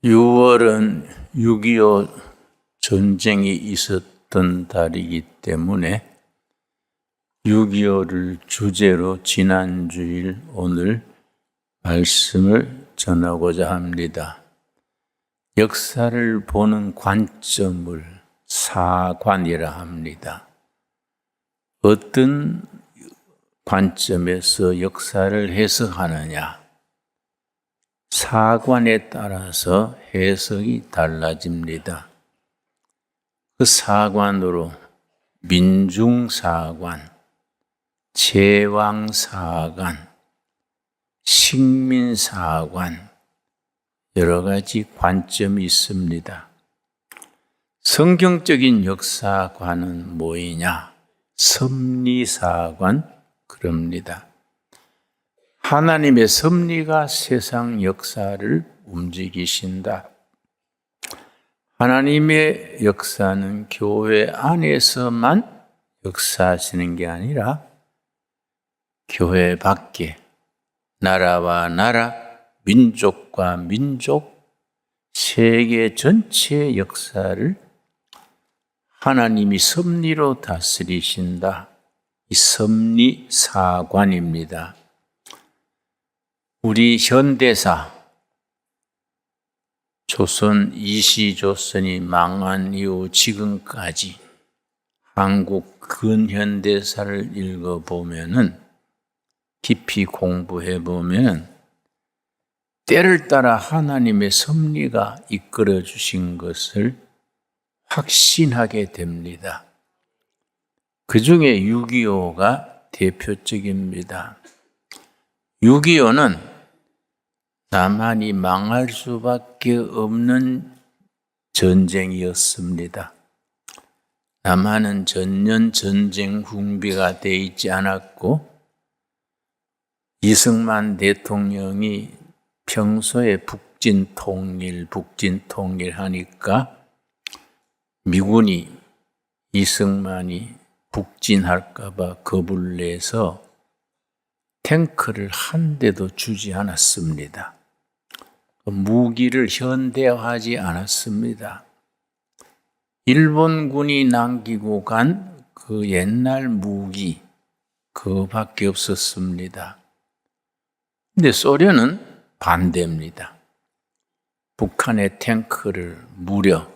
6월은 6.25 전쟁이 있었던 달이기 때문에 6.25를 주제로 지난주일 오늘 말씀을 전하고자 합니다. 역사를 보는 관점을 사관이라 합니다. 어떤 관점에서 역사를 해석하느냐? 사관에 따라서 해석이 달라집니다. 그 사관으로 민중사관, 제왕사관, 식민사관, 여러 가지 관점이 있습니다. 성경적인 역사관은 뭐이냐? 섭리사관, 그럽니다. 하나님의 섭리가 세상 역사를 움직이신다. 하나님의 역사는 교회 안에서만 역사하시는 게 아니라 교회 밖에 나라와 나라, 민족과 민족, 세계 전체의 역사를 하나님이 섭리로 다스리신다. 이 섭리사관입니다. 우리 현대사, 조선 이시조선이 망한 이후 지금까지 한국 근현대사를 읽어보면은, 깊이 공부해보면 때를 따라 하나님의 섭리가 이끌어 주신 것을 확신하게 됩니다. 그 중에 6.25가 대표적입니다. 6.25는 남한이 망할 수밖에 없는 전쟁이었습니다. 남한은 전년 전쟁 훈비가 되어 있지 않았고, 이승만 대통령이 평소에 북진 통일 하니까 미군이 이승만이 북진할까 봐 겁을 내서 탱크를 한 대도 주지 않았습니다. 무기를 현대화하지 않았습니다. 일본군이 남기고 간 그 옛날 무기, 그거밖에 없었습니다. 근데 소련은 반대입니다. 북한의 탱크를 무려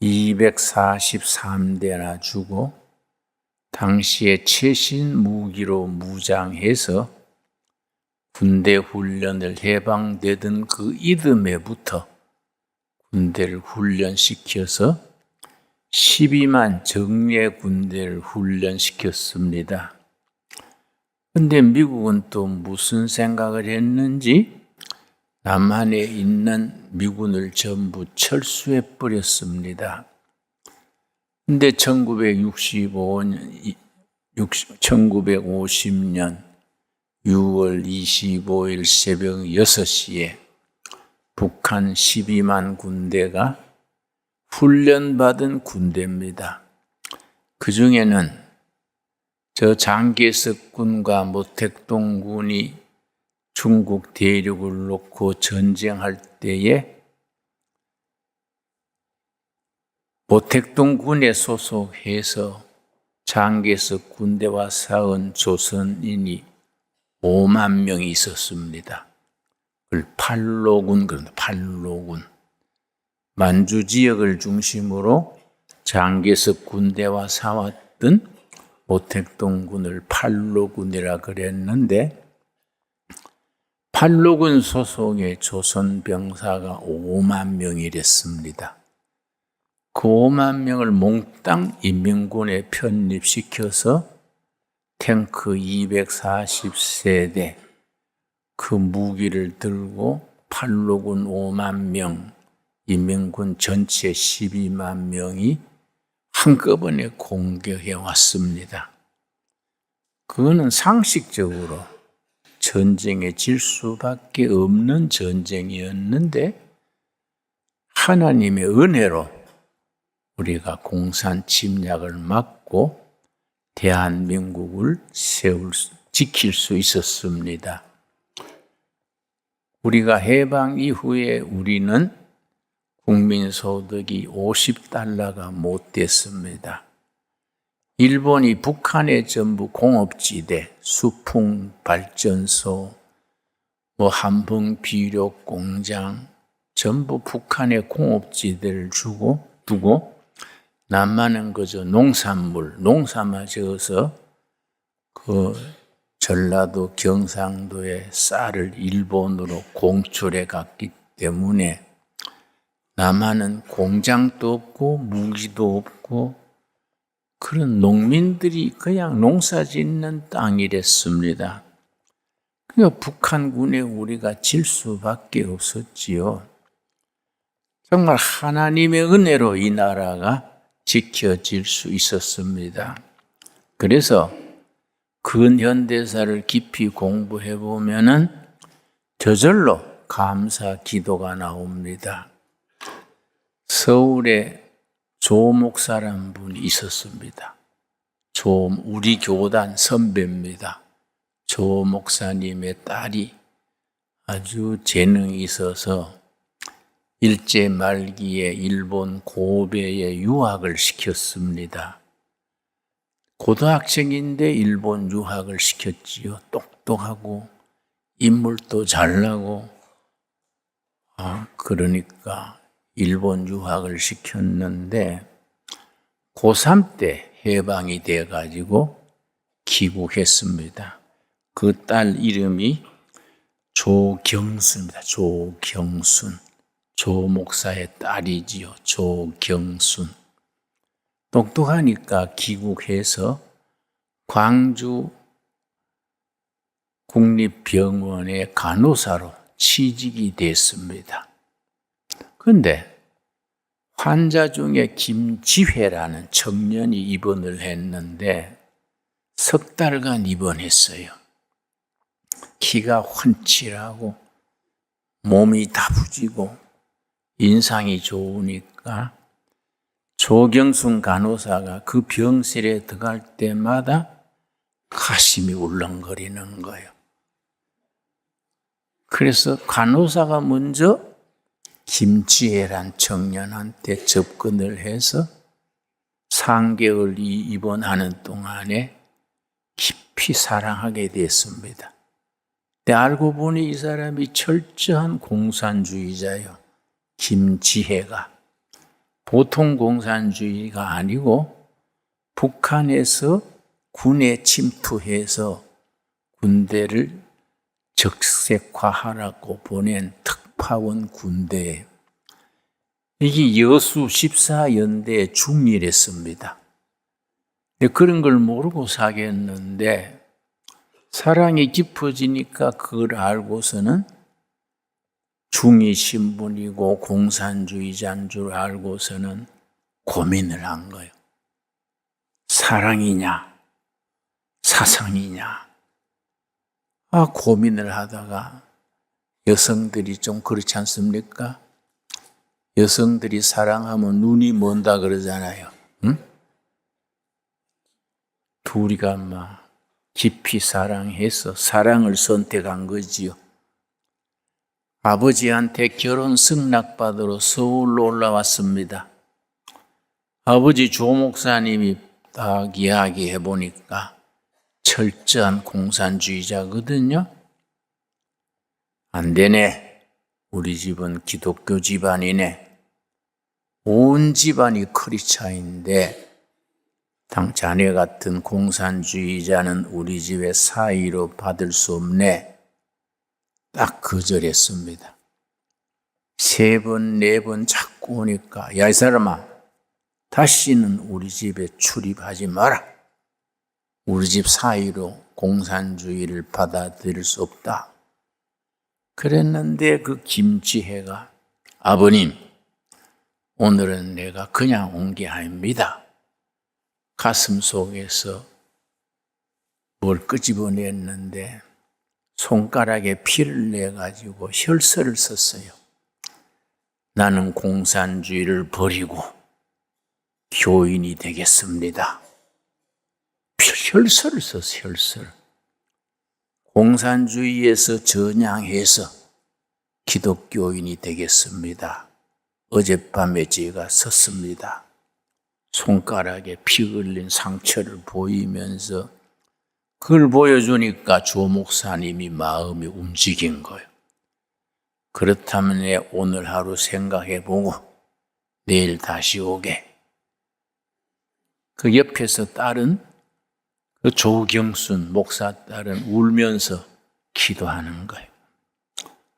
243대나 주고 당시에 최신 무기로 무장해서 군대 훈련을 해방되던 그 이듬해부터 군대를 훈련시켜서 12만 정예 군대를 훈련시켰습니다. 그런데 미국은 또 무슨 생각을 했는지 남한에 있는 미군을 전부 철수해 버렸습니다. 그런데 1950년 6월 25일 새벽 6시에 북한 12만 군대가 훈련받은 군대입니다. 그 중에는 저 장개석 군과 모택동 군이 중국 대륙을 놓고 전쟁할 때에 모택동 군에 소속해서 장개석 군대와 싸운 조선인이 5만 명이 있었습니다. 그걸 팔로군, 그런다. 팔로군. 만주 지역을 중심으로 장개석 군대와 싸웠던 모택동 군을 팔로군이라 그랬는데, 팔로군 소속의 조선 병사가 5만 명이랬습니다. 그 5만 명을 몽땅 인민군에 편입시켜서 탱크 240세대, 그 무기를 들고 팔로군 5만 명, 인민군 전체 12만 명이 한꺼번에 공격해 왔습니다. 그거는 상식적으로 전쟁에 질 수밖에 없는 전쟁이었는데, 하나님의 은혜로 우리가 공산 침략을 막고 대한민국을 지킬 수 있었습니다. 우리가 해방 이후에 우리는 국민소득이 50달러가 못 됐습니다. 일본이 북한의 전부 공업지대, 수풍발전소, 한봉 비료 공장 전부 북한의 공업지대를 두고 남한은 그저 농사만 지어서 전라도 경상도의 쌀을 일본으로 공출해 갔기 때문에 남한은 공장도 없고 무기도 없고 그런 농민들이 그냥 농사 짓는 땅이랬습니다. 그러니까 북한군에 우리가 질 수밖에 없었지요. 정말 하나님의 은혜로 이 나라가 지켜질 수 있었습니다. 그래서 근현대사를 깊이 공부해 보면은 저절로 감사 기도가 나옵니다. 서울에 조 목사라는 분이 있었습니다. 우리 교단 선배입니다. 조 목사님의 딸이 아주 재능이 있어서 일제 말기에 일본 고베에 유학을 시켰습니다. 고등학생인데 일본 유학을 시켰지요. 똑똑하고 인물도 잘나고 그러니까 일본 유학을 시켰는데 고3 때 해방이 돼가지고 귀국했습니다. 그 딸 이름이 조경순입니다. 조경순. 조 목사의 딸이지요. 조경순. 똑똑하니까 귀국해서 광주 국립병원의 간호사로 취직이 됐습니다. 그런데 환자 중에 김지회라는 청년이 입원을 했는데 석 달간 입원했어요. 키가 훤칠하고 몸이 다부지고 인상이 좋으니까 조경순 간호사가 그 병실에 들어갈 때마다 가슴이 울렁거리는 거예요. 그래서 간호사가 먼저 김지혜란 청년한테 접근을 해서 3개월 입원하는 동안에 깊이 사랑하게 됐습니다. 근데 알고 보니 이 사람이 철저한 공산주의자예요. 김지혜가. 보통 공산주의가 아니고 북한에서 군에 침투해서 군대를 적색화하라고 보낸 특파원 군대에 이게 여수 14연대 중이랬습니다. 근데 그런 걸 모르고 사귀었는데 사랑이 깊어지니까 그걸 알고서는 중위 신분이고 공산주의자인 줄 알고서는 고민을 한 거예요. 사랑이냐 사상이냐 고민을 하다가 여성들이 좀 그렇지 않습니까? 여성들이 사랑하면 눈이 먼다 그러잖아요. 응? 둘이가 막 깊이 사랑해서 사랑을 선택한 거지요. 아버지한테 결혼 승낙받으러 서울로 올라왔습니다. 아버지 조 목사님이 딱 이야기해 보니까 철저한 공산주의자거든요. 안 되네. 우리 집은 기독교 집안이네. 온 집안이 크리스찬인데 자네 같은 공산주의자는 우리 집에 사위로 받을 수 없네. 딱 거절했습니다. 3번, 4번 자꾸 오니까 야, 이 사람아, 다시는 우리 집에 출입하지 마라. 우리 집 사위로 공산주의를 받아들일 수 없다. 그랬는데 그 김지혜가 아버님, 오늘은 내가 그냥 온 게 아닙니다. 가슴 속에서 뭘 끄집어냈는데 손가락에 피를 내가지고 혈서를 썼어요. 나는 공산주의를 버리고 교인이 되겠습니다. 혈서를 썼어요. 혈서를. 공산주의에서 전향해서 기독교인이 되겠습니다. 어젯밤에 제가 섰습니다. 손가락에 피 흘린 상처를 보이면서 그걸 보여주니까 조 목사님이 마음이 움직인 거예요. 그렇다면 오늘 하루 생각해보고 내일 다시 오게. 그 옆에서 딸은, 그 조경순 목사 딸은 울면서 기도하는 거예요.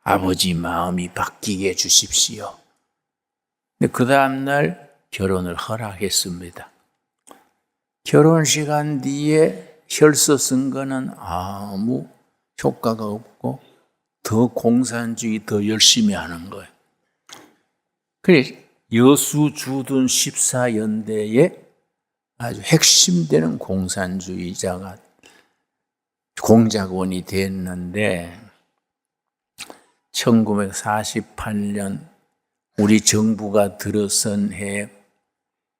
아버지 마음이 바뀌게 해주십시오. 근데 그 다음날 결혼을 허락했습니다. 결혼 시간 뒤에 혈서 쓴 거는 아무 효과가 없고 더 공산주의 더 열심히 하는 거예요. 그래 여수 주둔 14연대에 아주 핵심되는 공산주의자가 공작원이 됐는데 1948년 우리 정부가 들어선 해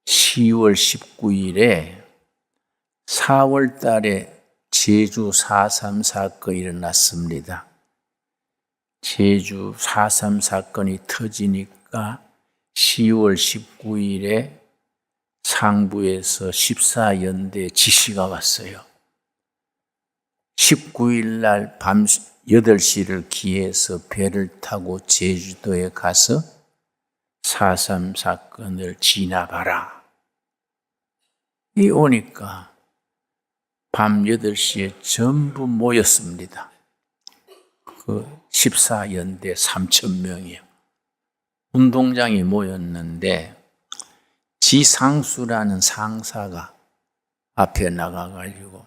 10월 19일에 4월 달에 제주 4.3 사건이 일어났습니다. 제주 4.3 사건이 터지니까 10월 19일에 상부에서 14연대 지시가 왔어요. 19일 날 밤 8시를 기해서 배를 타고 제주도에 가서 4.3 사건을 진압하라. 이 오니까 밤 8시에 전부 모였습니다. 그 14연대 3,000명이요. 운동장에 모였는데 지상수라는 상사가 앞에 나가가지고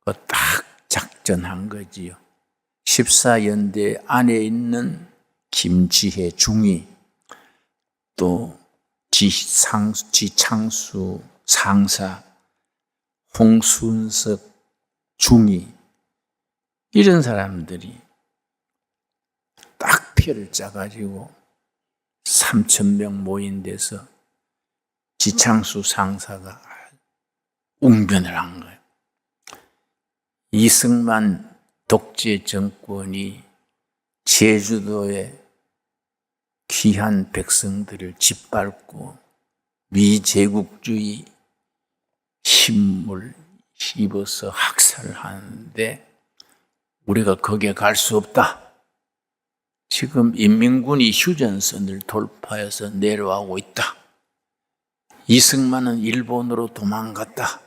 그 딱 작전한 거지요. 14연대 안에 있는 김지혜 중위 또 지창수 상사 홍순석 중위 이런 사람들이 딱 표를 짜가지고 3,000명 모인 데서 지창수 상사가 웅변을 한 거예요. 이승만 독재 정권이 제주도의 귀한 백성들을 짓밟고 미제국주의 힘을 입어서 학살하는데 우리가 거기에 갈 수 없다. 지금 인민군이 휴전선을 돌파해서 내려오고 있다. 이승만은 일본으로 도망갔다.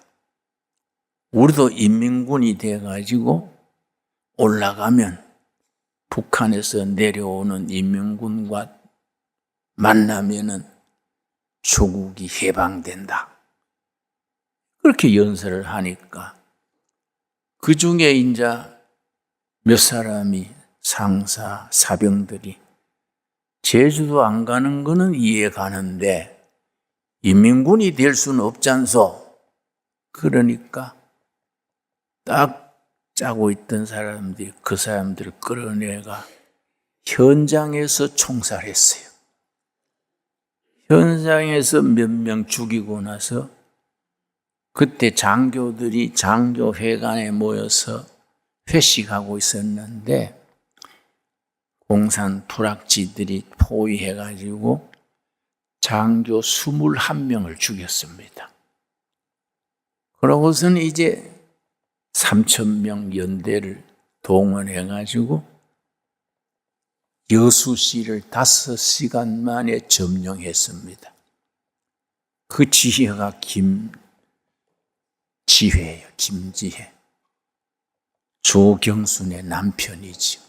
우리도 인민군이 돼가지고 올라가면 북한에서 내려오는 인민군과 만나면은 조국이 해방된다. 그렇게 연설을 하니까 그 중에 이제 몇 사람이 상사, 사병들이 제주도 안 가는 거는 이해 가는데 인민군이 될 수는 없잖소. 그러니까 딱 짜고 있던 사람들이 그 사람들을 끌어내가 현장에서 총살했어요. 현장에서 몇 명 죽이고 나서 그때 장교들이 장교회관에 모여서 회식하고 있었는데 공산 불악지들이 포위해가지고 장교 21명을 죽였습니다. 그러고서는 이제 3,000명 연대를 동원해가지고 여수시를 5시간 만에 점령했습니다. 그 지혜가 김지혜예요. 김지혜. 조경순의 남편이죠.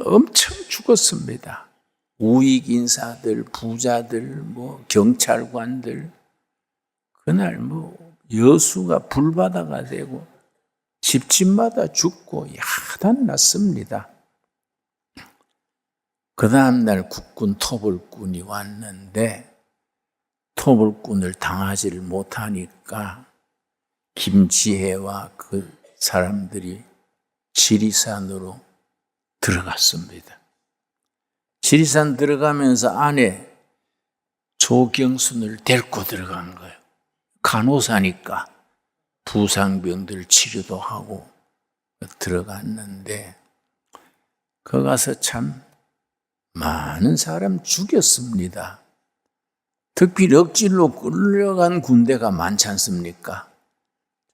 엄청 죽었습니다. 우익 인사들, 부자들, 경찰관들 그날 여수가 불바다가 되고 집집마다 죽고 야단 났습니다. 그 다음날 국군 토벌군이 왔는데 토벌군을 당하지를 못하니까 김지혜와 그 사람들이 지리산으로 들어갔습니다. 지리산 들어가면서 안에 조경순을 데리고 들어간 거예요. 간호사니까 부상병들 치료도 하고 들어갔는데 거 가서 참 많은 사람 죽였습니다. 특히 억질로 끌려간 군대가 많지 않습니까?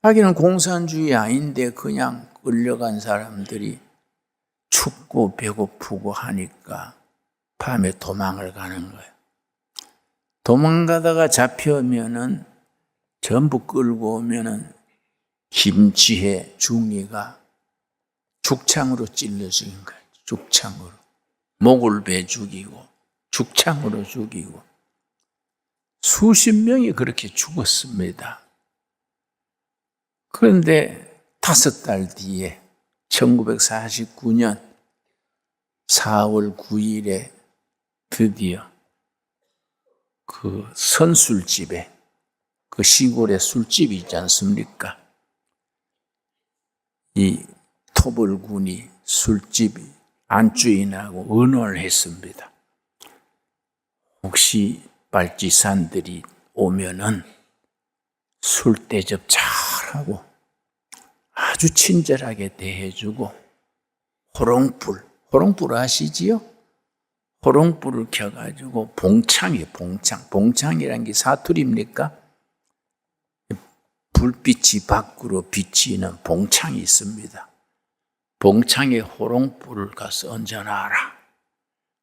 자기는 공산주의 아닌데 그냥 끌려간 사람들이 춥고 배고프고 하니까 밤에 도망을 가는 거예요. 도망가다가 잡혀오면은 전부 끌고 오면은 김지혜 중리가 죽창으로 찔러 죽인 거예요. 죽창으로. 목을 베 죽이고 죽창으로 죽이고 수십 명이 그렇게 죽었습니다. 그런데 5달 뒤에 1949년 4월 9일에 드디어 그 선술집에 그 시골에 술집이 있지 않습니까? 이 토벌군이 술집 안주인하고 의논을 했습니다. 혹시 발지산들이 오면은 술 대접 잘하고 아주 친절하게 대해주고 호롱불 아시지요? 호롱불을 켜가지고 봉창이란 게 사투리입니까? 불빛이 밖으로 비치는 봉창이 있습니다. 봉창에 호롱불을 가서 얹어놔라.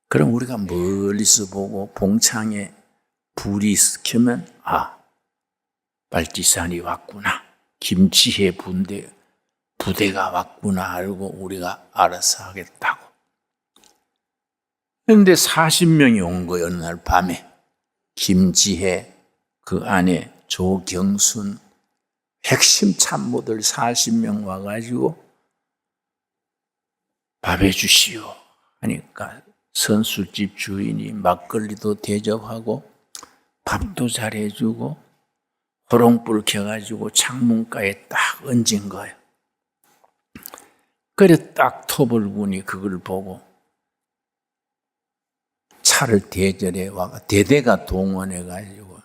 그럼 우리가 멀리서 보고 봉창에 불이 켜면 발지산이 왔구나. 김치해 부대가 왔구나 알고 우리가 알아서 하겠다고. 그런데 40명이 온 거예요. 어느 날 밤에. 김지혜, 그 안에 조경순, 핵심 참모들 40명 와가지고 밥 해주시오 하니까 선술집 주인이 막걸리도 대접하고 밥도 잘해주고 호롱불 켜가지고 창문가에 딱 얹은 거예요. 그래 딱 토벌군이 그걸 보고 차를 대절해 와가 대대가 동원해가지고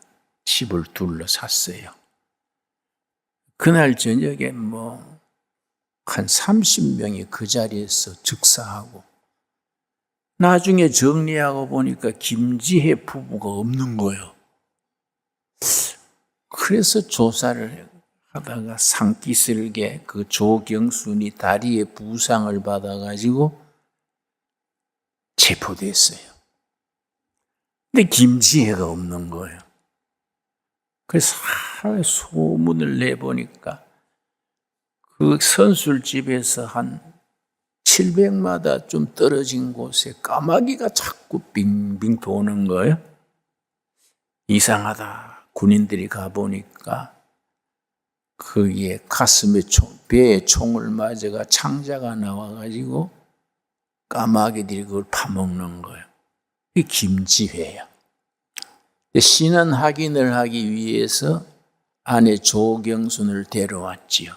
집을 둘러쌌어요. 그날 저녁에 한 30명이 그 자리에서 즉사하고 나중에 정리하고 보니까 김지혜 부부가 없는 거예요. 그래서 조사를 하다가 상기슬게 그 조경순이 다리에 부상을 받아가지고 체포됐어요. 근데 김지혜가 없는 거예요. 그래서 소문을 내보니까 그 선술집에서 한 700마다 좀 떨어진 곳에 까마귀가 자꾸 빙빙 도는 거예요. 이상하다. 군인들이 가보니까 거기에 가슴에 배에 총을 맞아가 창자가 나와가지고 까마귀들이 그걸 파먹는 거예요. 이게 김지회야. 신원 확인을 하기 위해서 아내 조경순을 데려왔지요.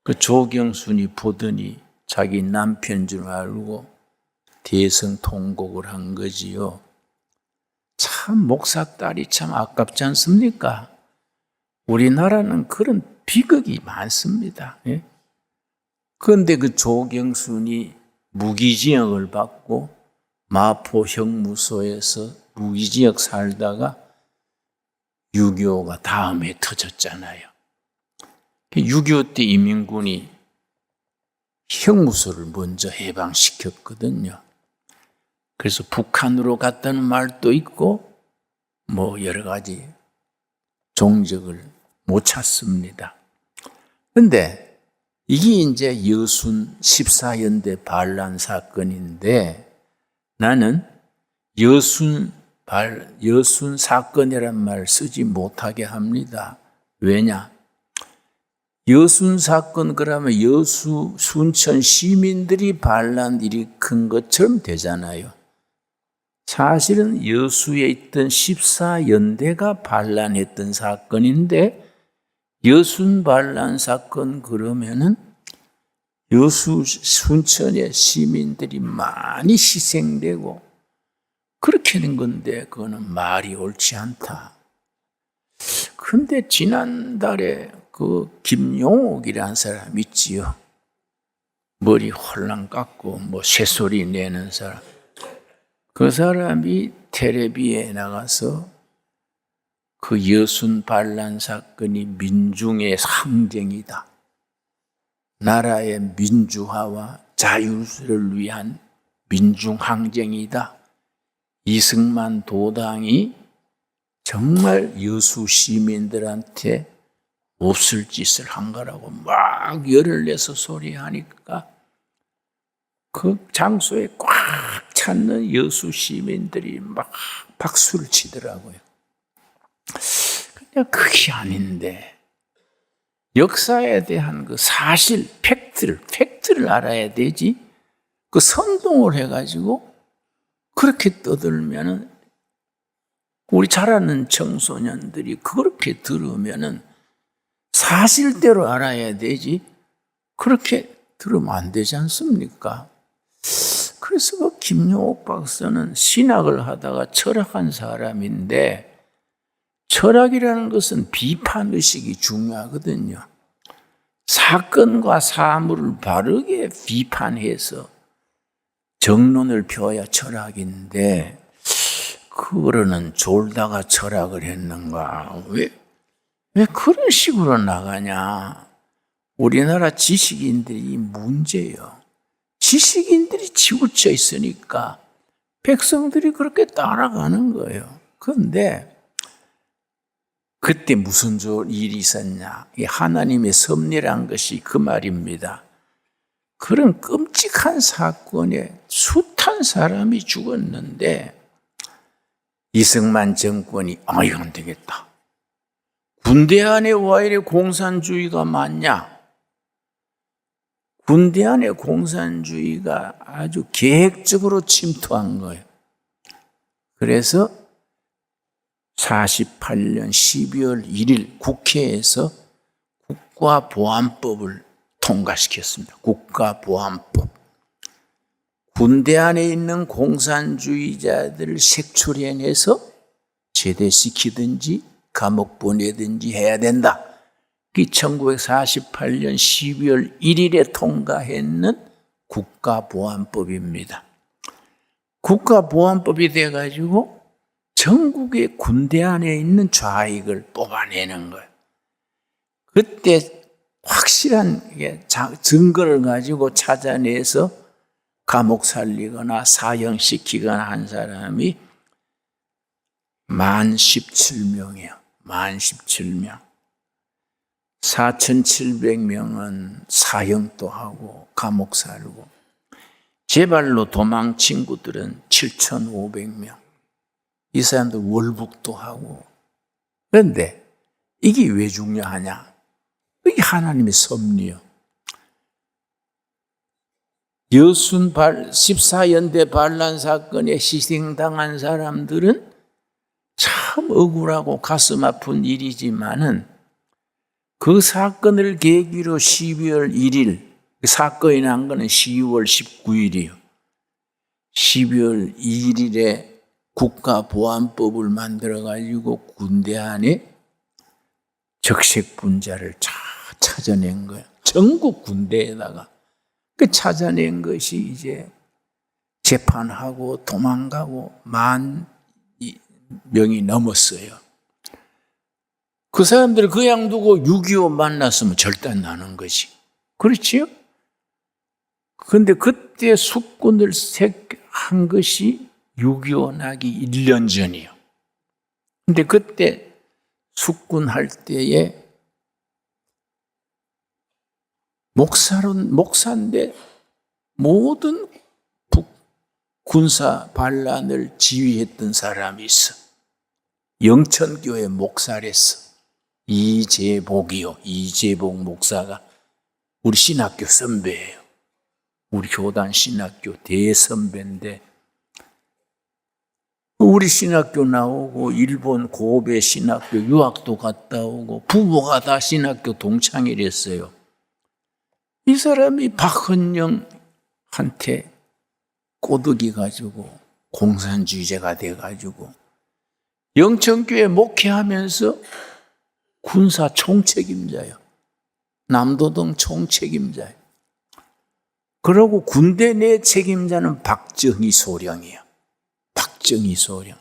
그 조경순이 보더니 자기 남편 줄 알고 대성통곡을 한 거지요. 참 목사 딸이 참 아깝지 않습니까? 우리나라는 그런 비극이 많습니다. 예? 그런데 그 조경순이 무기징역을 받고 마포 형무소에서 무기징역 살다가 6.25가 다음에 터졌잖아요. 6.25 때 인민군이 형무소를 먼저 해방시켰거든요. 그래서 북한으로 갔다는 말도 있고 여러 가지 종적을 못 찾습니다. 그런데 이게 이제 여순 14연대 반란 사건인데 나는 여순 사건이란 말 쓰지 못하게 합니다. 왜냐? 여순 사건 그러면 순천 시민들이 반란 일으킨 것처럼 되잖아요. 사실은 여수에 있던 14연대가 반란했던 사건인데 여순 반란 사건 그러면은 여수 순천의 시민들이 많이 희생되고 그렇게 된 건데 그거는 말이 옳지 않다. 그런데 지난달에 그 김용옥이라는 사람 있지요. 머리 홀랑 깎고 뭐 쇠소리 내는 사람. 그 사람이 텔레비에 나가서 그 여순 반란 사건이 민중의 상징이다. 나라의 민주화와 자유를 위한 민중항쟁이다. 이승만 도당이 정말 여수 시민들한테 없을 짓을 한 거라고 막 열을 내서 소리하니까 그 장소에 꽉 찼는 여수 시민들이 막 박수를 치더라고요. 그냥 그게 아닌데 역사에 대한 그 사실, 팩트를 알아야 되지. 그 선동을 해가지고 그렇게 떠들면은 우리 자라는 청소년들이 그렇게 들으면은 사실대로 알아야 되지. 그렇게 들으면 안 되지 않습니까? 그래서 그 김용옥 박사는 신학을 하다가 철학한 사람인데 철학이라는 것은 비판의식이 중요하거든요. 사건과 사물을 바르게 비판해서 정론을 펴야 철학인데 그거는 졸다가 철학을 했는가? 왜 그런 식으로 나가냐? 우리나라 지식인들이 문제예요. 지식인들이 치우쳐 있으니까 백성들이 그렇게 따라가는 거예요. 그런데 그때 무슨 일이 있었냐? 이 하나님의 섭리란 것이 그 말입니다. 그런 끔찍한 사건에 숱한 사람이 죽었는데 이승만 정권이 이거 안 되겠다. 군대 안에 왜 이래 공산주의가 많냐? 군대 안에 공산주의가 아주 계획적으로 침투한 거예요. 그래서 48년 12월 1일 국회에서 국가보안법을 통과시켰습니다. 국가보안법. 군대 안에 있는 공산주의자들을 색출해내서 제대시키든지 감옥 보내든지 해야 된다. 이 1948년 12월 1일에 통과했는 국가보안법입니다. 국가보안법이 돼가지고 전국의 군대 안에 있는 좌익을 뽑아내는 거예요. 그때 확실한 증거를 가지고 찾아내서 감옥 살리거나 사형시키거나 한 사람이 17,000명이에요. 17,000명. 4,700명은 사형도 하고 감옥 살고 제발로 도망 친구들은 7,500명. 이 사람들 월북도 하고. 그런데 이게 왜 중요하냐? 이게 하나님의 섭리요. 여순 14연대 반란 사건에 희생당한 사람들은 참 억울하고 가슴 아픈 일이지만은 그 사건을 계기로 12월 1일, 사건이 난 거는 12월 19일이요. 12월 2일에 국가보안법을 만들어가지고 군대 안에 적색분자를 다 찾아낸 거예요. 전국 군대에다가. 그 찾아낸 것이 이제 재판하고 도망가고 10,000명이 넘었어요. 그 사람들 그냥 두고 6.25 만났으면 절단 나는 거지. 그렇지요? 그런데 그때 숙군을 한 것이 6.25 나기 1년 전이요. 근데 그때 숙군할 때에 목사인데 모든 군사 반란을 지휘했던 사람이 있어. 영천교회 목사랬어. 이재복 목사가 우리 신학교 선배예요. 우리 교단 신학교 대선배인데 우리 신학교 나오고 일본 고베 신학교 유학도 갔다 오고 부모가 다 신학교 동창이랬어요. 이 사람이 박헌영한테 꼬드기 가지고 공산주의자가 돼가지고 영천교회 목회하면서 군사 총책임자예요. 남도동 총책임자예요. 그러고 군대 내 책임자는 박정희 소령이에요. 박정희 소령.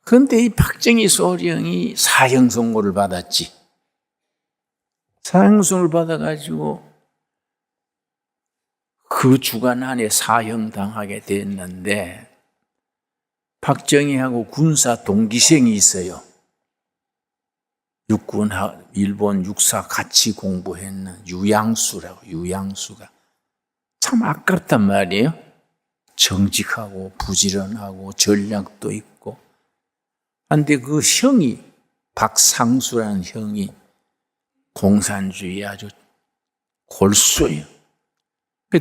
그런데 이 박정희 소령이 사형 선고를 받았지. 사형 선고를 받아가지고 그 주간 안에 사형당하게 됐는데 박정희하고 군사 동기생이 있어요. 육군, 일본 육사 같이 공부했는 유양수라고, 유양수가. 참 아깝단 말이에요. 정직하고 부지런하고 전략도 있고. 그런데 그 형이, 박상수라는 형이 공산주의 아주 골수예요.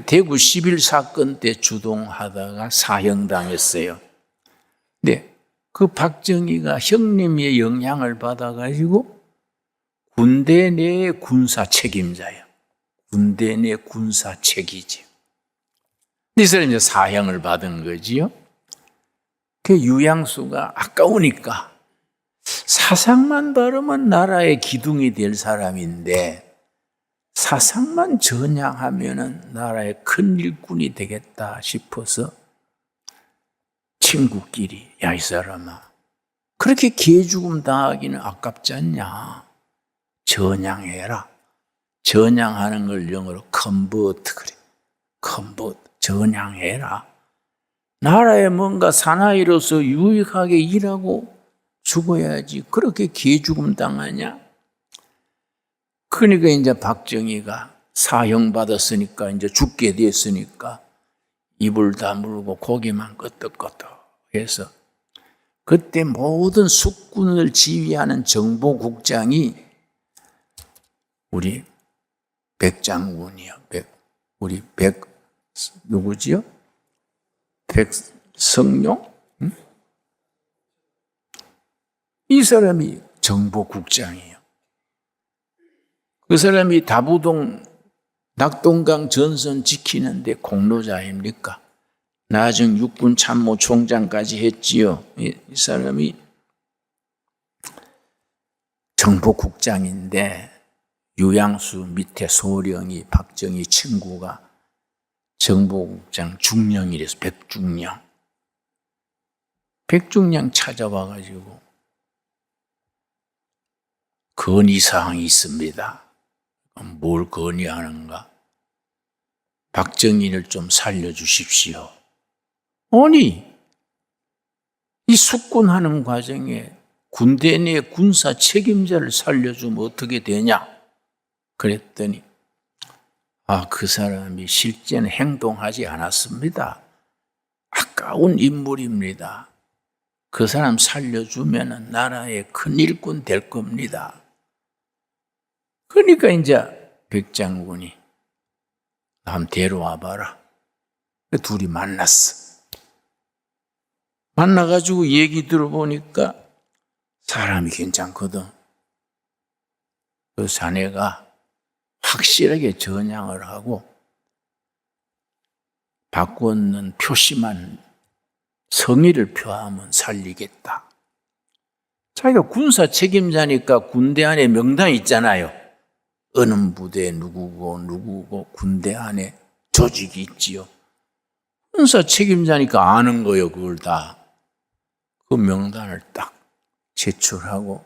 대구 11사건 때 주동하다가 사형당했어요. 근데 그 박정희가 형님의 영향을 받아가지고 군대 내 군사 책임자예요. 군대 내 군사 책이지. 이 사람이 이제 사형을 받은 거지요. 그 유양수가 아까우니까 사상만 바르면 나라의 기둥이 될 사람인데 사상만 전향하면은 나라의 큰 일꾼이 되겠다 싶어서 친구끼리, 야, 이 사람아, 그렇게 개죽음 당하기는 아깝지 않냐? 전향해라. 전향하는 걸 영어로 convert 그래. convert, 전향해라. 나라에 뭔가 사나이로서 유익하게 일하고 죽어야지. 그렇게 개죽음 당하냐? 그러니까 이제 박정희가 사형 받았으니까 이제 죽게 됐으니까 입을 다물고 고개만 끄덕끄덕해서 그때 모든 숙군을 지휘하는 정보국장이 우리 백장군이요. 우리 누구지요? 백성룡? 응? 이 사람이 정보국장이에요. 그 사람이 다부동 낙동강 전선 지키는데 공로자 아닙니까? 나중 육군 참모총장까지 했지요. 이 사람이 정보국장인데 유양수 밑에 소령이 박정희 친구가 정보국장 중령이래서 백중령. 백중령 찾아와가지고 건의사항이 있습니다. 뭘 건의하는가? 박정희를 좀 살려주십시오. 아니, 이 숙군하는 과정에 군대 내 군사 책임자를 살려주면 어떻게 되냐? 그랬더니 그 사람이 실제는 행동하지 않았습니다. 아까운 인물입니다. 그 사람 살려주면 나라의 큰 일꾼 될 겁니다. 그러니까 이제 백장군이 한번 데려와 봐라. 둘이 만났어. 만나가지고 얘기 들어보니까 사람이 괜찮거든. 그 사내가 확실하게 전향을 하고 바꾸는 표시만 성의를 표하면 살리겠다. 자기가 군사 책임자니까 군대 안에 명단 있잖아요. 어느 부대 누구고 군대 안에 조직이 있지요. 군사 책임자니까 아는 거예요. 그걸 다. 그 명단을 딱 제출하고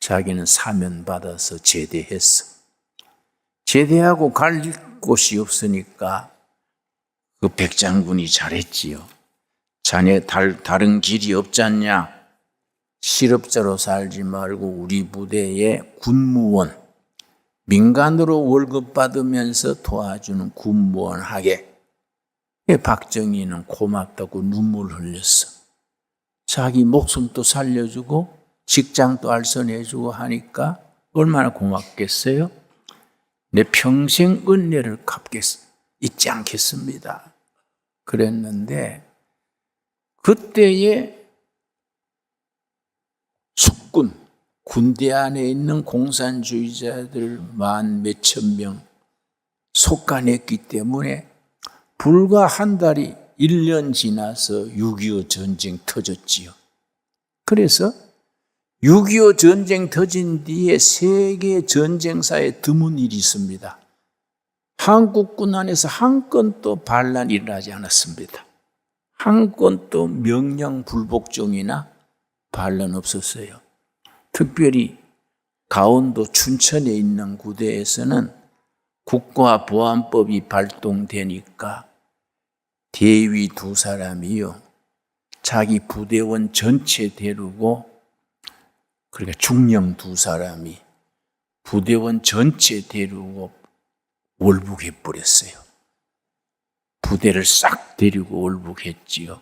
자기는 사면 받아서 제대했어. 제대하고 갈 곳이 없으니까 그 백장군이 잘했지요. 자네 다른 길이 없잖냐? 실업자로 살지 말고 우리 부대에 군무원, 민간으로 월급 받으면서 도와주는 군무원 하게. 박정희는 고맙다고 눈물 흘렸어. 자기 목숨도 살려주고 직장도 알선해주고 하니까 얼마나 고맙겠어요? 내 평생 은혜를 잊지 않겠습니다. 그랬는데 그때의 숙군, 군대 안에 있는 공산주의자들 만 몇천 명 속아냈기 때문에 불과 한 달이 1년 지나서 6.25 전쟁 터졌지요. 그래서 6.25 전쟁 터진 뒤에 세계 전쟁사에 드문 일이 있습니다. 한국군 안에서 한 건도 반란이 일어나지 않았습니다. 한 건도 명령 불복종이나 반란 없었어요. 특별히 강원도 춘천에 있는 구대에서는 국가보안법이 발동되니까 대위 두 사람이요, 자기 부대원 전체 데리고, 그러니까 중령 두 사람이 부대원 전체 데리고 월북해버렸어요. 부대를 싹 데리고 월북했지요.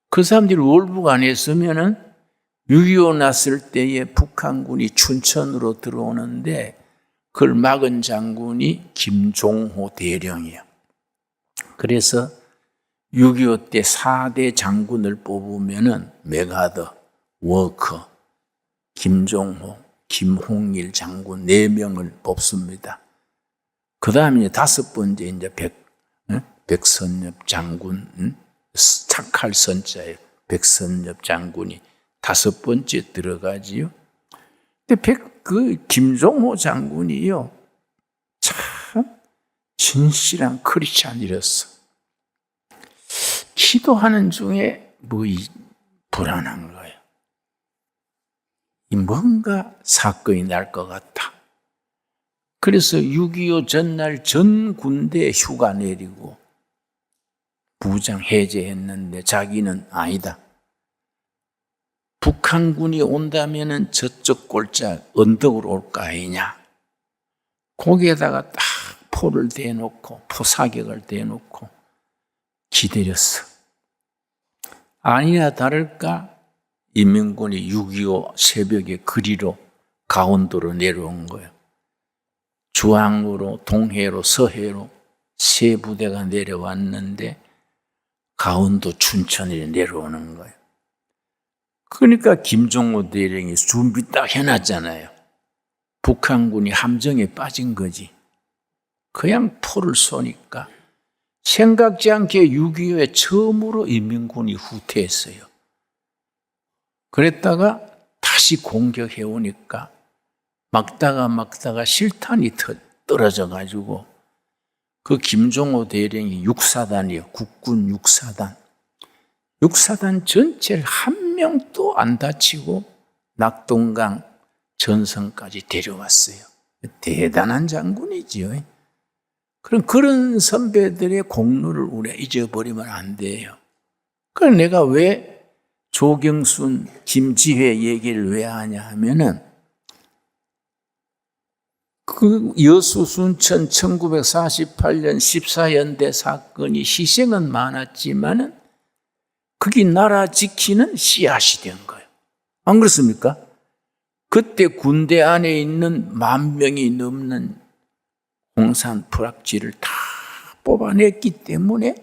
그 사람들이 월북 안 했으면은 6.25 났을 때에 북한군이 춘천으로 들어오는데 그걸 막은 장군이 김종호 대령이에요. 그래서 6.25 때 4대 장군을 뽑으면은 메가더, 워커, 김종호, 김홍일 장군 4명을 뽑습니다. 그 다음에 5번째 이제 백선엽 장군, 착할 선자예요. 백선엽 장군이 5번째 들어가지요. 근데 김종호 장군이요, 참 진실한 크리스찬이었어. 기도하는 중에 불안한 거예요. 뭔가 사건이 날 것 같다. 그래서 6.25 전날 전 군대 휴가 내리고 부장 해제했는데 자기는 아니다. 북한군이 온다면은 저쪽 골짜 언덕으로 올 거 아니냐. 거기에다가 딱 포를 대놓고 포사격을 대놓고 기다렸어. 아니나 다를까 인민군이 6.25 새벽에 그리로 강원도로 내려온 거예요. 주항으로, 동해로, 서해로 세 부대가 내려왔는데 강원도 춘천에 내려오는 거예요. 그러니까 김종호 대령이 준비 딱 해놨잖아요. 북한군이 함정에 빠진 거지. 그냥 포를 쏘니까 생각지 않게 6.25에 처음으로 인민군이 후퇴했어요. 그랬다가 다시 공격해 오니까 막다가 실탄이 떨어져 가지고 그 김종호 대령이 6사단이에요. 국군 6사단. 6사단 전체를 한 명도 안 다치고 낙동강 전선까지 데려왔어요. 대단한 장군이지요. 그런 선배들의 공로를 우리가 잊어버리면 안 돼요. 그래서 내가 왜 조경순, 김지회 얘기를 왜 하냐 하면은 그 여수 순천 1948년 14연대 사건이 희생은 많았지만은 그게 나라 지키는 씨앗이 된 거예요. 안 그렇습니까? 그때 군대 안에 있는 10,000명이 넘는 공산 불확지를 다 뽑아냈기 때문에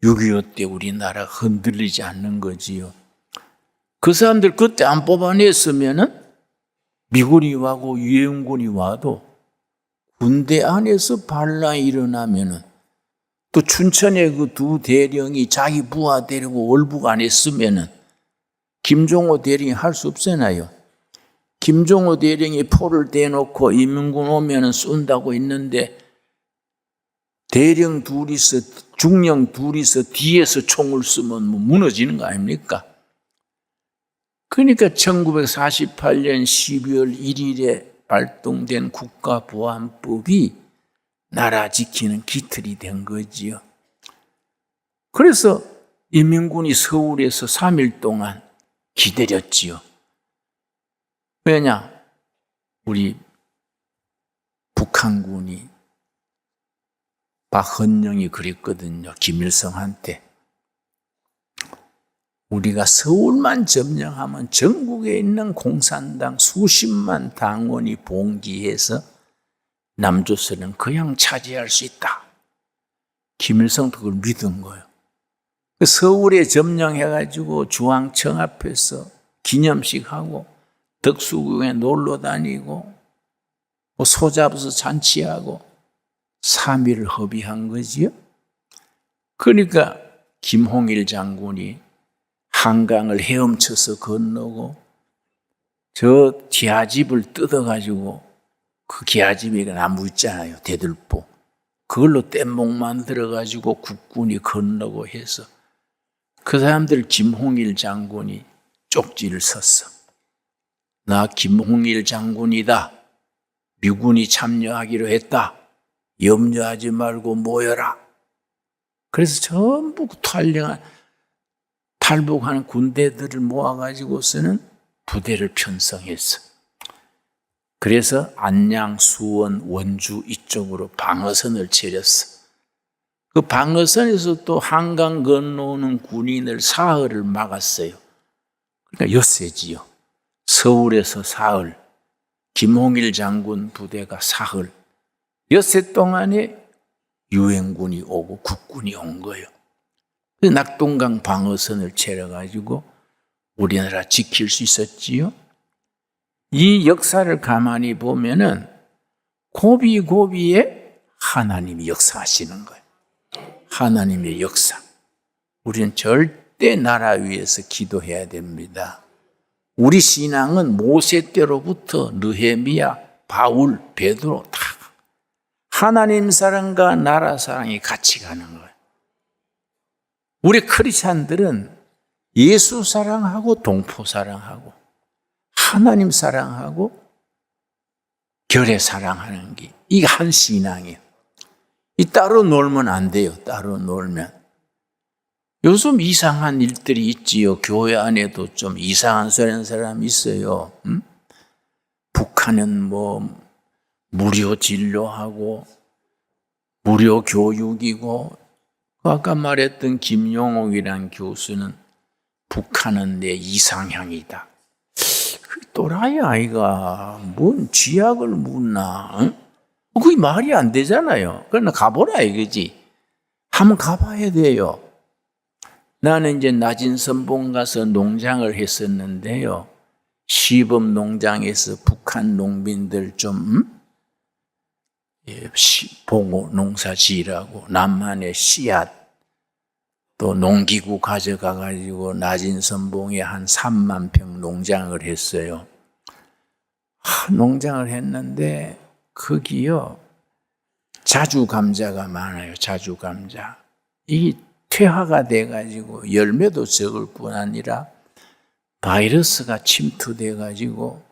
6.25 때 우리나라가 흔들리지 않는 거지요. 그 사람들 그때 안 뽑아냈으면은 미군이 와고 유엔군이 와도 군대 안에서 반란이 일어나면은 또 춘천의 그 두 대령이 자기 부하 데리고 월북 안 했으면은 김종호 대령이 할 수 없잖아요. 김종호 대령이 포를 대놓고 인민군 오면은 쏜다고 했는데 대령 둘이서, 중령 둘이서 뒤에서 총을 쏘면 무너지는 거 아닙니까? 그러니까 1948년 12월 1일에 발동된 국가보안법이 나라 지키는 깃털이 된 거지요. 그래서 인민군이 서울에서 3일 동안 기다렸지요. 왜냐? 우리 북한군이 박헌영이 그랬거든요. 김일성한테. 우리가 서울만 점령하면 전국에 있는 공산당 수십만 당원이 봉기해서 남조선은 그냥 차지할 수 있다. 김일성도 그걸 믿은 거예요. 서울에 점령해가지고 중앙청 앞에서 기념식 하고 덕수궁에 놀러 다니고 소 잡아서 잔치하고 3일을 허비한 거지요. 그러니까 김홍일 장군이 한강을 헤엄쳐서 건너고 저 기아집을 뜯어가지고 그 기아집에 나무 있잖아요. 대들보. 그걸로 뗏목 만들어가지고 국군이 건너고 해서 그 사람들 김홍일 장군이 쪽지를 썼어. 나 김홍일 장군이다. 미군이 참여하기로 했다. 염려하지 말고 모여라. 그래서 전부 탈북하는 군대들을 모아가지고서는 부대를 편성했어. 그래서 안양, 수원, 원주 이쪽으로 방어선을 차렸어. 그 방어선에서 또 한강 건너오는 군인을 사흘을 막았어요. 그러니까 엿새지요. 서울에서 사흘, 김홍일 장군 부대가 사흘, 엿새 동안에 유엔군이 오고 국군이 온 거예요. 그 낙동강 방어선을 차려가지고 우리나라 지킬 수 있었지요. 이 역사를 가만히 보면은 고비고비에 하나님이 역사하시는 거예요. 하나님의 역사. 우리는 절대 나라 위해서 기도해야 됩니다. 우리 신앙은 모세 때로부터 느헤미야, 바울, 베드로 다 하나님 사랑과 나라 사랑이 같이 가는 거예요. 우리 크리스찬들은 예수 사랑하고 동포 사랑하고 하나님 사랑하고 교회 사랑하는 게 이게 한 신앙이에요. 이 따로 놀면 안 돼요. 따로 놀면. 요즘 이상한 일들이 있지요. 교회 안에도 좀 이상한 소리 하는 사람이 있어요. 북한은 뭐 무료 진료하고 무료 교육이고 아까 말했던 김용옥이라는 교수는 북한은 내 이상향이다. 또라이 아이가 뭔 쥐약을 묻나? 응? 그게 말이 안 되잖아요. 그러나 가보라 이거지. 한번 가봐야 돼요. 나는 이제 낮은 선봉 가서 농장을 했었는데요. 시범 농장에서 북한 농민들 좀 보고 농사 지으라고 남한의 씨앗 또 농기구 가져가가지고 낮은 선봉에 한 3만 평 농장을 했어요. 농장을 했는데 거기요 자주 감자가 많아요. 자주 감자. 이게 퇴화가 돼가지고 열매도 적을 뿐 아니라 바이러스가 침투돼가지고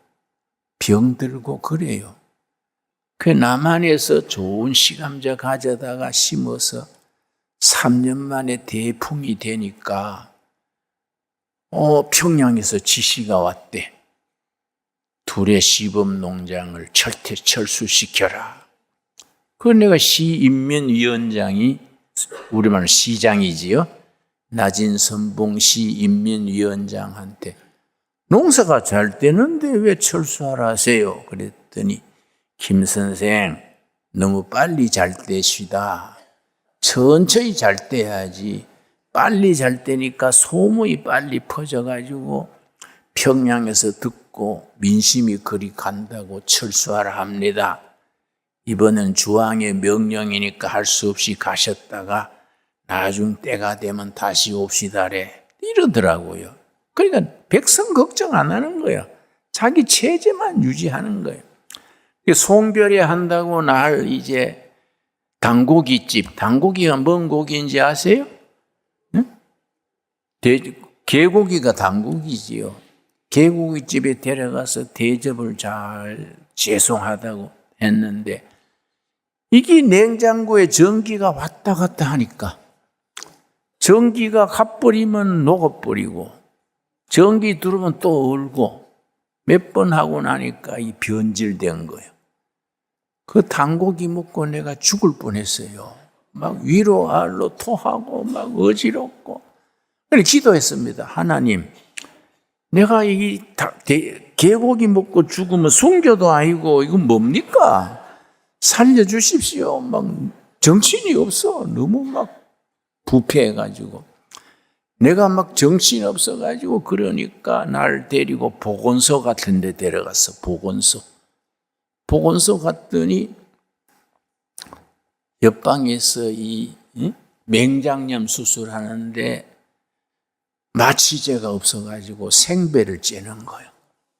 병들고 그래요. 그 남한에서 좋은 씨감자 가져다가 심어서 3년 만에 대풍이 되니까 평양에서 지시가 왔대. 둘의 시범 농장을 철수시켜라. 그 내가 시인민위원장이 우리말 시장이지요. 낮은 선봉시 인민위원장한테 농사가 잘 되는데 왜 철수하라 하세요? 그랬더니 김 선생 너무 빨리 잘 되시다. 천천히 잘 돼야지. 빨리 잘 되니까 소문이 빨리 퍼져가지고 평양에서 듣고 민심이 그리 간다고 철수하라 합니다. 이번엔 주왕의 명령이니까 할 수 없이 가셨다가 나중 때가 되면 다시 옵시다래. 이러더라고요. 그러니까 백성 걱정 안 하는 거예요. 자기 체제만 유지하는 거예요. 송별회 한다고 날 이제 당고기집, 당고기가 뭔 고기인지 아세요? 응? 개고기가 당고기지요. 개고기집에 데려가서 대접을 잘 제송하다고 했는데 이게 냉장고에 전기가 왔다 갔다 하니까 전기가 가버리면 녹아버리고 전기 들어오면 또 얼고 몇 번 하고 나니까 이 변질된 거예요. 그 당고기 먹고 내가 죽을 뻔했어요. 막 위로 아래로 토하고 막 어지럽고. 그래서 기도했습니다. 하나님, 내가 이 개고기 먹고 죽으면 순교도 아니고 이건 뭡니까? 살려주십시오. 막 정신이 없어. 너무 막 부패해가지고. 내가 막 정신이 없어가지고 그러니까 날 데리고 보건소 같은 데 데려갔어. 보건소 갔더니 옆방에서 이 맹장염 수술하는데 마취제가 없어가지고 생배를 째는 거예요.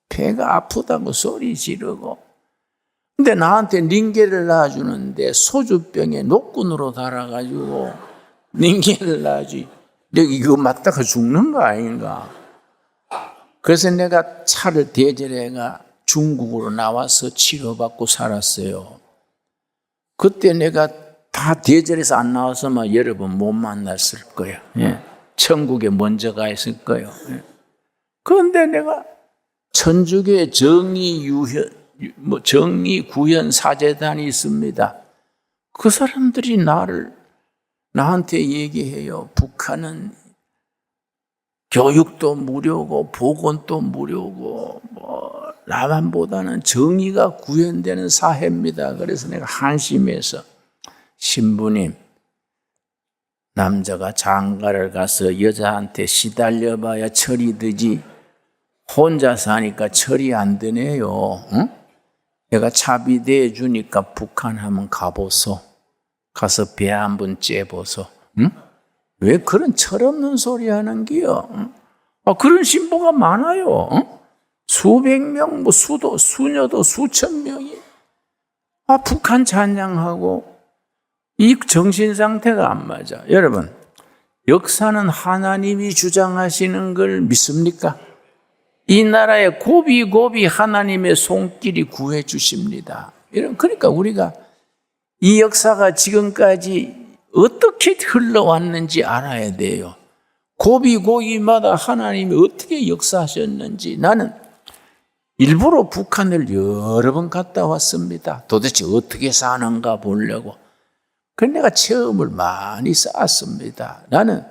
배가 아프다고 소리 지르고 근데 나한테 링겔을 놔주는데 소주병에 녹군으로 달아가지고 링겔을 놔주지. 내가 이거 맞다가 죽는 거 아닌가? 그래서 내가 차를 대절해가 중국으로 나와서 치료받고 살았어요. 그때 내가 다 대절해서 안 나와서만 여러분 못 만났을 거예요. 예. 천국에 먼저 가 있을 거예요. 예. 그런데 내가 천주교의 정의구현 사제단이 있습니다. 그 사람들이 나한테 얘기해요. 북한은 교육도 무료고 보건도 무료고 남한보다는 정의가 구현되는 사회입니다. 그래서 내가 한심해서 신부님, 남자가 장가를 가서 여자한테 시달려봐야 철이 드지 혼자 사니까 철이 안 드네요. 응? 내가 차비 대주니까 북한 한번 가보소. 가서 배 한번 째보소. 응? 왜 그런 철없는 소리 하는 기요? 응? 그런 신부가 많아요. 응? 수백 명, 수녀도 수천 명이 북한 찬양하고 이 정신 상태가 안 맞아. 여러분, 역사는 하나님이 주장하시는 걸 믿습니까? 이 나라에 고비고비 하나님의 손길이 구해 주십니다. 그러니까 우리가 이 역사가 지금까지 어떻게 흘러왔는지 알아야 돼요. 고비고비마다 하나님이 어떻게 역사하셨는지. 나는 일부러 북한을 여러 번 갔다 왔습니다. 도대체 어떻게 사는가 보려고. 그래서 내가 체험을 많이 쌓았습니다. 나는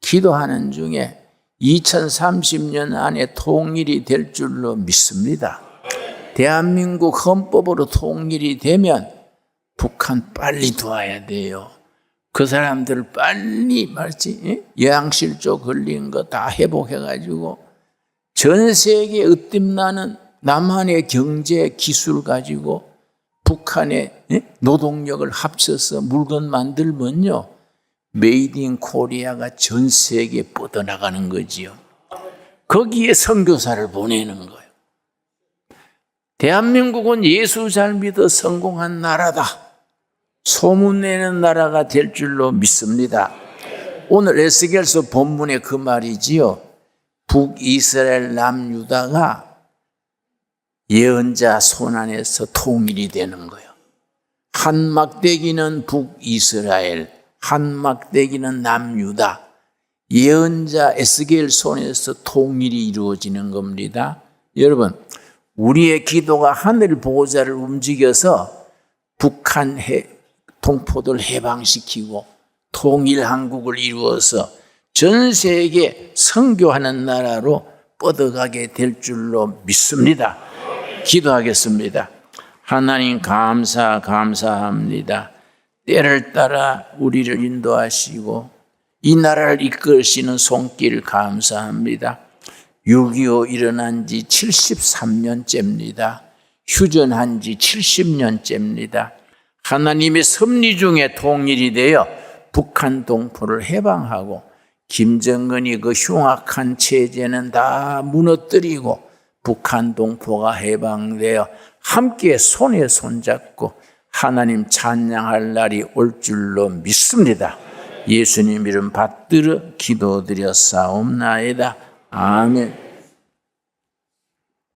기도하는 중에 2030년 안에 통일이 될 줄로 믿습니다. 대한민국 헌법으로 통일이 되면 북한 빨리 도와야 돼요. 그 사람들 빨리 영양실조 걸린 거 다 회복해가지고 전 세계 으뜸나는 남한의 경제 기술 가지고 북한의 노동력을 합쳐서 물건 만들면요, 메이드 인 코리아가 전 세계에 뻗어나가는 거지요. 거기에 선교사를 보내는 거예요. 대한민국은 예수 잘 믿어 성공한 나라다. 소문내는 나라가 될 줄로 믿습니다. 오늘 에스겔서 본문에 그 말이지요. 북이스라엘 남유다가 예언자 손안에서 통일이 되는 거예요. 한 막대기는 북이스라엘, 한 막대기는 남유다. 예언자 에스겔 손에서 통일이 이루어지는 겁니다. 여러분, 우리의 기도가 하늘 보호자를 움직여서 북한 동포들 해방시키고 통일 한국을 이루어서 전 세계 선교하는 나라로 뻗어가게 될 줄로 믿습니다. 기도하겠습니다. 하나님 감사합니다. 때를 따라 우리를 인도하시고 이 나라를 이끌시는 손길 감사합니다. 6.25 일어난 지 73년째입니다. 휴전한 지 70년째입니다. 하나님의 섭리 중에 통일이 되어 북한 동포를 해방하고 김정은이 그 흉악한 체제는 다 무너뜨리고 북한 동포가 해방되어 함께 손에 손잡고 하나님 찬양할 날이 올 줄로 믿습니다. 예수님 이름 받들어 기도드렸사옵나이다. 아멘.